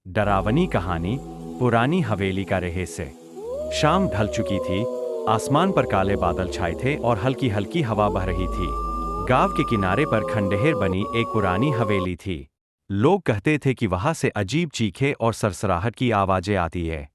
डरावनी कहानी, पुरानी हवेली का रहस्य। शाम ढल चुकी थी, आसमान पर काले बादल छाए थे और हल्की हल्की हवा बह रही थी। गांव के किनारे पर खंडहर बनी एक पुरानी हवेली थी। लोग कहते थे कि वहां से अजीब चीखें और सरसराहट की आवाजें आती है।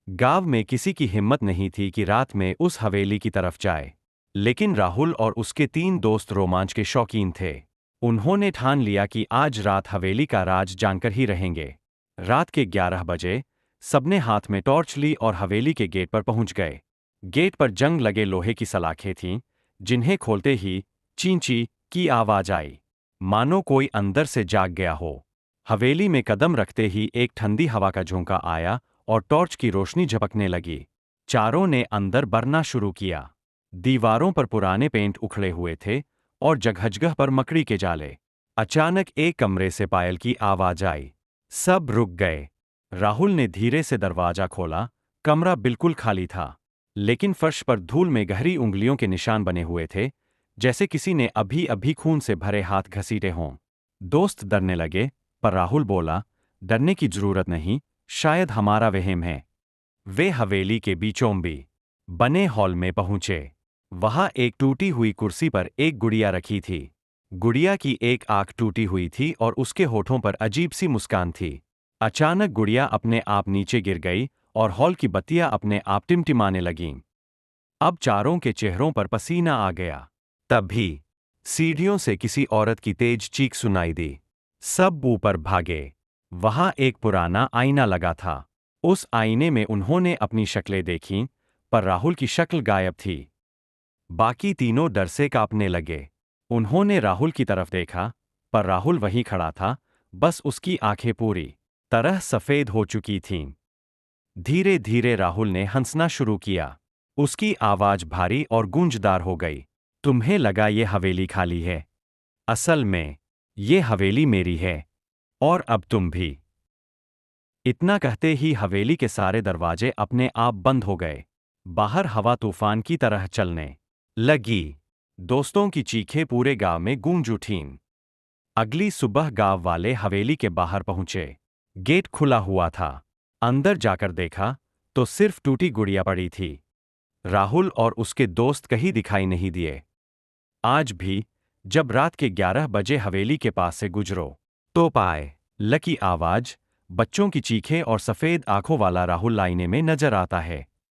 गांव में किसी की हिम्मत नहीं थी कि रात में उस हवेली की तरफ जाए। लेकिन राहुल और उसके 3 दोस्त रोमांच के शौकीन थे। उन्होंने ठान लिया कि आज रात हवेली का राज जानकर ही रहेंगे। रात के 11 बजे सबने हाथ में टॉर्च ली और हवेली के गेट पर पहुंच गए। गेट पर जंग लगे लोहे की सलाखें थीं, जिन्हें खोलते ही चींची की आवाज आई, मानो कोई अंदर से जाग गया हो। हवेली में कदम रखते ही एक ठंडी हवा का झोंका आया और टॉर्च की रोशनी झपकने लगी। चारों ने अंदर बढ़ना शुरू किया। दीवारों पर पुराने पेंट उखड़े हुए थे और जगह-जगह पर मकड़ी के जाले। अचानक एक कमरे से पायल की आवाज आई। सब रुक गए। राहुल ने धीरे से दरवाजा खोला। कमरा बिल्कुल खाली था, लेकिन फर्श पर धूल में गहरी उंगलियों के निशान बने हुए थे, जैसे किसी ने अभी अभी खून से भरे हाथ घसीटे हों। दोस्त डरने लगे, पर राहुल बोला, डरने की जरूरत नहीं, शायद हमारा वहम है। वे हवेली के बीचों भी बने हॉल में पहुंचे। वहां एक टूटी हुई कुर्सी पर एक गुड़िया रखी थी। गुड़िया की एक आंख टूटी हुई थी और उसके होठों पर अजीब सी मुस्कान थी। अचानक गुड़िया अपने आप नीचे गिर गई और हॉल की बत्तियां अपने आप टिमटिमाने लगीं। अब चारों के चेहरों पर पसीना आ गया। तभी सीढ़ियों से किसी औरत की तेज चीख सुनाई दी। सब ऊपर भागे। वहां एक पुराना आईना लगा था। उस आईने में उन्होंने अपनी शक्लें देखीं, पर राहुल की शक्ल गायब थी। बाकी तीनों डर से कांपने लगे। उन्होंने राहुल की तरफ देखा, पर राहुल वहीं खड़ा था, बस उसकी आंखें पूरी तरह सफेद हो चुकी थीं। धीरे धीरे राहुल ने हंसना शुरू किया। उसकी आवाज भारी और गूंजदार हो गई। तुम्हें लगा ये हवेली खाली है? असल में ये हवेली मेरी है, और अब तुम भी। इतना कहते ही हवेली के सारे दरवाजे अपने आप बंद हो गए। बाहर हवा तूफान की तरह चलने लगी। दोस्तों की चीखें पूरे गांव में गूंज उठीं। अगली सुबह गांव वाले हवेली के बाहर पहुंचे। गेट खुला हुआ था। अंदर जाकर देखा तो सिर्फ टूटी गुड़िया पड़ी थी। राहुल और उसके दोस्त कहीं दिखाई नहीं दिए। आज भी जब रात के 11 बजे हवेली के पास से गुजरो, तो पाए लकी आवाज, बच्चों की चीखें और सफेद आंखों वाला राहुल आईने में नजर आता है।